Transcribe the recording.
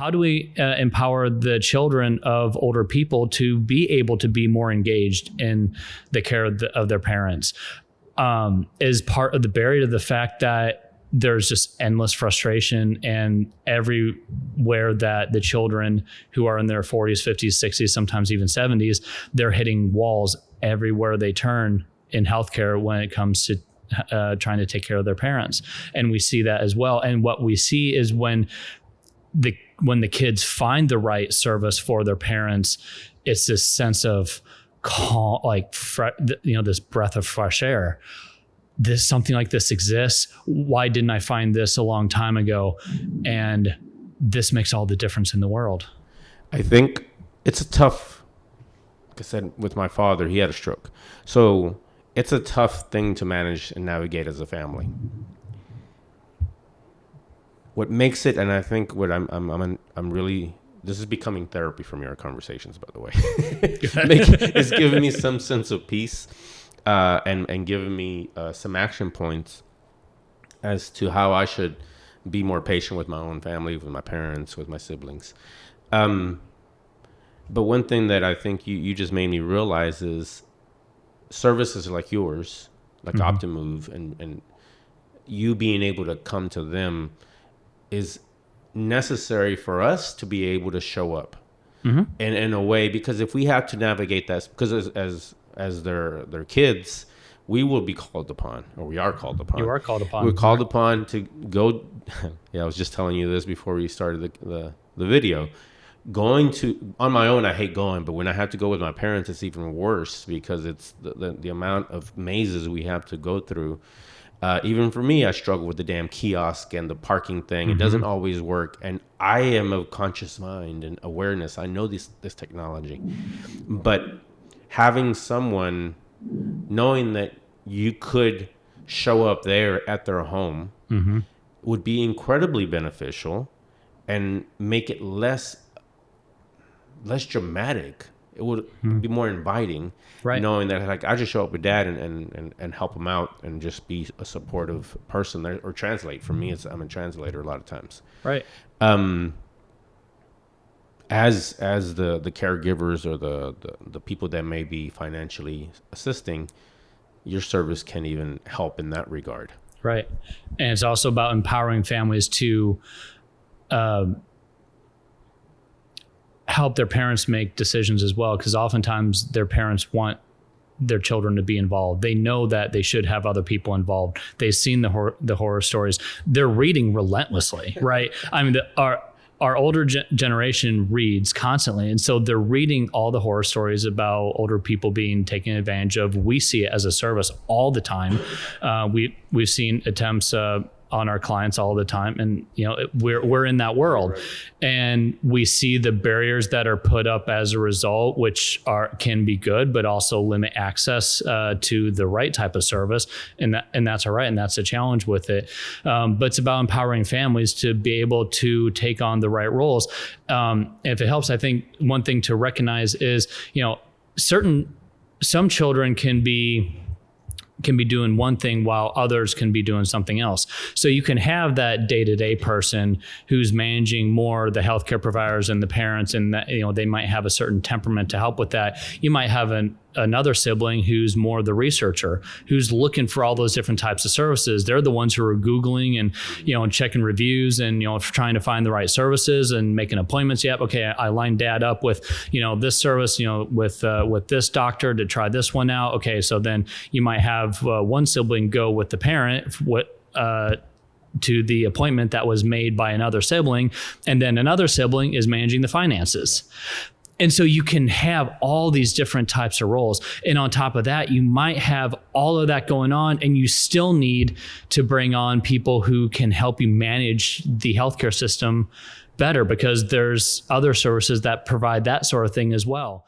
how do we empower the children of older people to be able to be more engaged in the care of their parents? Is part of the barrier to the fact that there's just endless frustration, and everywhere that the children who are in their 40s, 50s, 60s, sometimes even 70s, they're hitting walls everywhere they turn in healthcare when it comes to trying to take care of their parents. And we see that as well. And what we see is when the kids find the right service for their parents, it's this sense of calm, like, this breath of fresh air. Something like this exists. Why didn't I find this a long time ago? And this makes all the difference in the world. I think it's a tough, like I said, with my father, he had a stroke. So it's a tough thing to manage and navigate as a family. What makes it, and I think what I'm really, this is becoming therapy from your conversations, by the way. It's giving me some sense of peace. And giving me some action points as to how I should be more patient with my own family, with my parents, with my siblings. But one thing that I think you just made me realize is services like yours, like Optimove, and you being able to come to them is necessary for us to be able to show up in a way, because if we have to navigate that, because as their kids, we will be called upon, or we are called upon. You are called upon. We're called upon to go. Yeah, I was just telling you this before we started the video. Going to, on my own, I hate going, but when I have to go with my parents, it's even worse, because it's the amount of mazes we have to go through. Even for me, I struggle with the damn kiosk and the parking thing. It doesn't always work. And I am of conscious mind and awareness. I know this technology, but having someone, knowing that you could show up there at their home would be incredibly beneficial and make it less dramatic. It would be more inviting, right? Knowing that, like, I just show up with Dad and help him out and just be a supportive person there, or translate. For me, I'm a translator a lot of times, right? As the caregivers or the people that may be financially assisting, your service can even help in that regard. Right. And it's also about empowering families to help their parents make decisions as well, because oftentimes their parents want their children to be involved. They know that they should have other people involved. They've seen the horror stories. They're reading relentlessly, right? I mean, our older generation reads constantly. And so they're reading all the horror stories about older people being taken advantage of. We see it as a service all the time. We've seen attempts on our clients all the time. And, we're in that world. Right. And we see the barriers that are put up as a result, which can be good, but also limit access to the right type of service. And that's all right. And that's a challenge with it. But it's about empowering families to be able to take on the right roles. If it helps, I think one thing to recognize is, some children can be doing one thing while others can be doing something else. So you can have that day-to-day person who's managing more the healthcare providers and the parents, and that, they might have a certain temperament to help with that. You might have another sibling who's more the researcher, who's looking for all those different types of services. They're the ones who are Googling and checking reviews and trying to find the right services and making appointments. Yep, okay, I lined Dad up with this service, with this doctor to try this one out. Okay, so then you might have one sibling go with the parent to the appointment that was made by another sibling, and then another sibling is managing the finances. And so you can have all these different types of roles. And on top of that, you might have all of that going on, and you still need to bring on people who can help you manage the healthcare system better, because there's other services that provide that sort of thing as well.